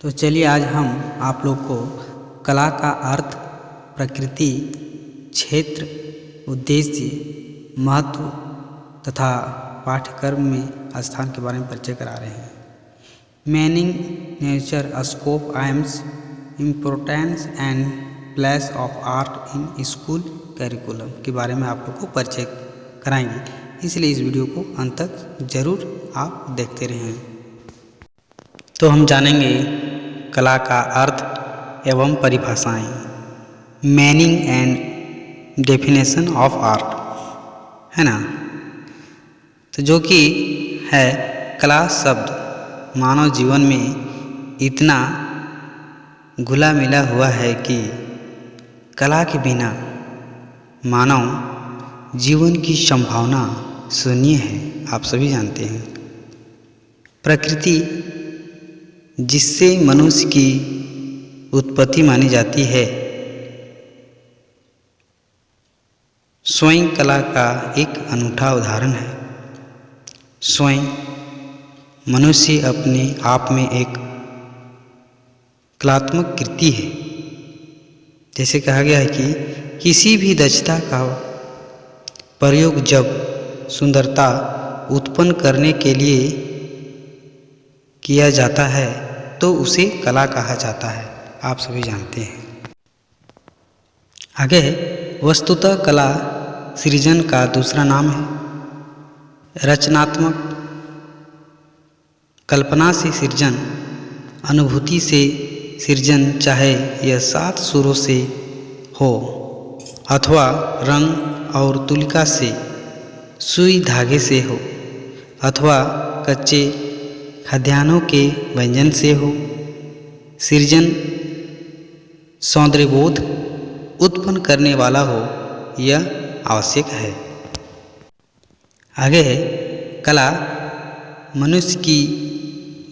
तो चलिए आज हम आप लोग को कला का अर्थ, प्रकृति, क्षेत्र, उद्देश्य, महत्व तथा पाठ्यक्रम में स्थान के बारे में परिचय करा रहे हैं। Meaning, nature, scope, AIIMS, importance and place of art in school curriculum के बारे में आप लोग को परिचय कराएंगे, इसलिए इस वीडियो को अंत तक ज़रूर आप देखते रहें। तो हम जानेंगे कला का अर्थ एवं परिभाषाएं, meaning and definition of art, है ना। तो जो कि है कला शब्द मानव जीवन में इतना घुला मिला हुआ है कि कला के बिना मानव जीवन की संभावना शून्य है, आप सभी जानते हैं। प्रकृति जिससे मनुष्य की उत्पत्ति मानी जाती है, स्वयं कला का एक अनूठा उदाहरण है। स्वयं मनुष्य अपने आप में एक कलात्मक कृति है। जैसे कहा गया है कि किसी भी दक्षता का प्रयोग जब सुंदरता उत्पन्न करने के लिए किया जाता है तो उसे कला कहा जाता है, आप सभी जानते हैं। आगे वस्तुतः कला सृजन का दूसरा नाम है। रचनात्मक कल्पना से सृजन, अनुभूति से सृजन, चाहे यह 7 सुरों से हो अथवा रंग और तुलिका से, सुई धागे से हो अथवा कच्चे खाद्यान्नों के व्यंजन से हो, सृजन सौंदर्यबोध उत्पन्न करने वाला हो, यह आवश्यक है। आगे है कला मनुष्य की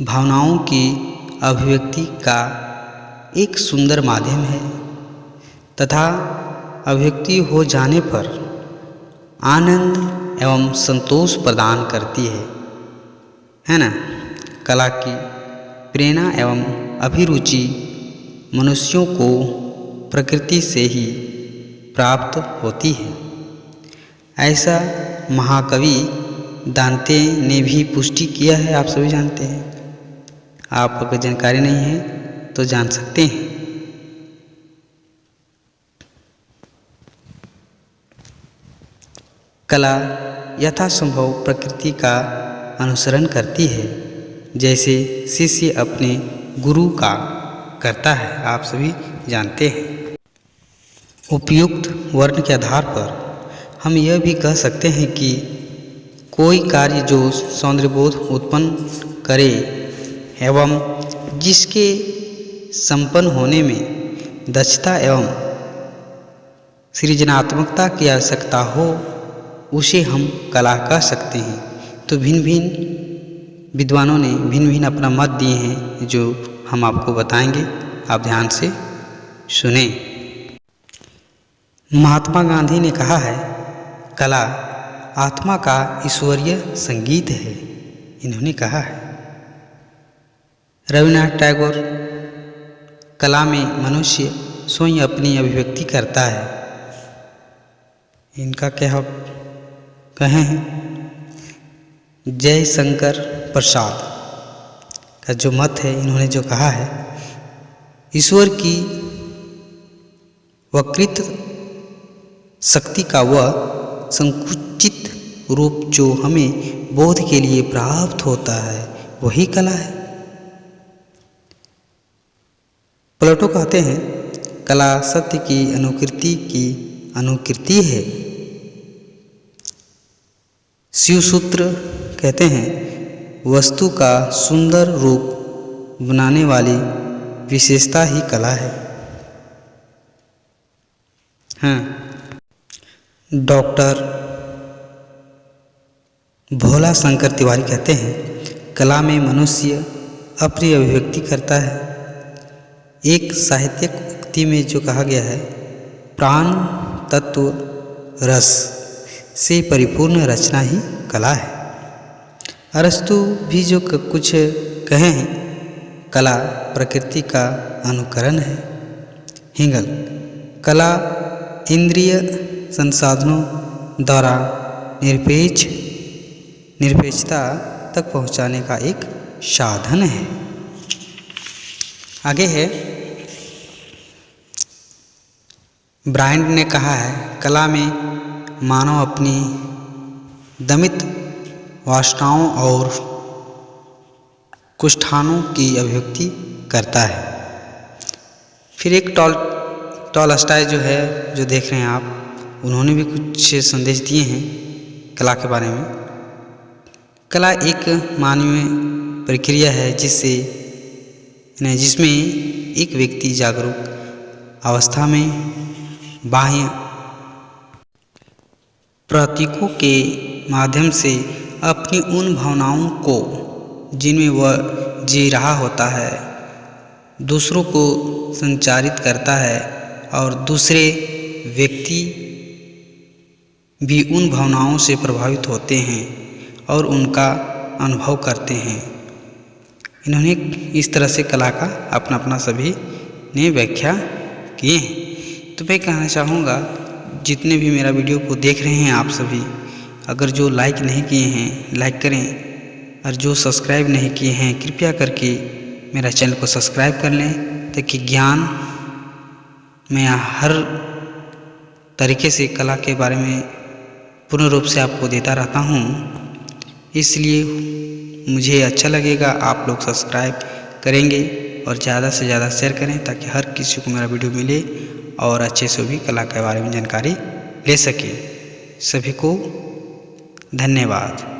भावनाओं की अभिव्यक्ति का एक सुंदर माध्यम है तथा अभिव्यक्ति हो जाने पर आनंद एवं संतोष प्रदान करती है ना। कला की प्रेरणा एवं अभिरुचि मनुष्यों को प्रकृति से ही प्राप्त होती है। ऐसा महाकवि दांते ने भी पुष्टि किया है, आप सभी जानते हैं। आप अगर जानकारी नहीं है तो जान सकते हैं। कला यथासंभव प्रकृति का अनुसरण करती है, जैसे शिष्य अपने गुरु का करता है, आप सभी जानते हैं। उपयुक्त वर्ण के आधार पर हम यह भी कह सकते हैं कि कोई कार्य जो सौंदर्यबोध उत्पन्न करे एवं जिसके संपन्न होने में दक्षता एवं सृजनात्मकता की आवश्यकता हो, उसे हम कला कह सकते हैं। तो भिन्न भिन्न विद्वानों ने भिन्न भिन्न अपना मत दिए हैं, जो हम आपको बताएंगे, आप ध्यान से सुने। महात्मा गांधी ने कहा है, कला आत्मा का ईश्वरीय संगीत है, इन्होंने कहा है। रविन्द्रनाथ टैगोर, कला में मनुष्य स्वयं अपनी अभिव्यक्ति करता है, इनका क्या कहे हैं। जयशंकर प्रसाद का जो मत है, इन्होंने जो कहा है, ईश्वर की वकृत शक्ति का वह संकुचित रूप जो हमें बोध के लिए प्राप्त होता है, वही कला है। प्लेटो कहते हैं, कला सत्य की अनुकृति है। शिवसूत्र कहते हैं, वस्तु का सुंदर रूप बनाने वाली विशेषता ही कला है। हाँ, डॉक्टर भोला शंकर तिवारी कहते हैं, कला में मनुष्य अपनी अभिव्यक्ति करता है। एक साहित्यिक उक्ति में जो कहा गया है, प्राण तत्व रस से परिपूर्ण रचना ही कला है। अरस्तु भी जो कुछ कहे हैं कला प्रकृति का अनुकरण है। हिंगल, कला इंद्रिय संसाधनों द्वारा निरपेक्षता तक पहुंचाने का एक साधन है। आगे है, ब्रायंट ने कहा है, कला में मानव अपनी दमित वासनाओं और कुष्ठानों की अभिव्यक्ति करता है। फिर एक टॉलस्टॉय जो है, जो देख रहे हैं आप, उन्होंने भी कुछ संदेश दिए हैं कला के बारे में। कला एक मानवीय प्रक्रिया है जिसमें एक व्यक्ति जागरूक अवस्था में बाह्य प्रतीकों के माध्यम से अपनी उन भावनाओं को जिनमें वह जी रहा होता है दूसरों को संचारित करता है और दूसरे व्यक्ति भी उन भावनाओं से प्रभावित होते हैं और उनका अनुभव करते हैं। इन्होंने इस तरह से कला का अपना सभी ने व्याख्या किए हैं। तो मैं कहना चाहूँगा, जितने भी मेरा वीडियो को देख रहे हैं आप सभी, अगर जो लाइक नहीं किए हैं लाइक करें, और जो सब्सक्राइब नहीं किए हैं कृपया करके मेरा चैनल को सब्सक्राइब कर लें, ताकि ज्ञान मैं हर तरीके से कला के बारे में पूर्ण रूप से आपको देता रहता हूँ। इसलिए मुझे अच्छा लगेगा आप लोग सब्सक्राइब करेंगे और ज़्यादा से ज़्यादा शेयर करें, ताकि हर किसी को मेरा वीडियो मिले और अच्छे से भी कला के बारे में जानकारी ले सके। सभी को धन्यवाद।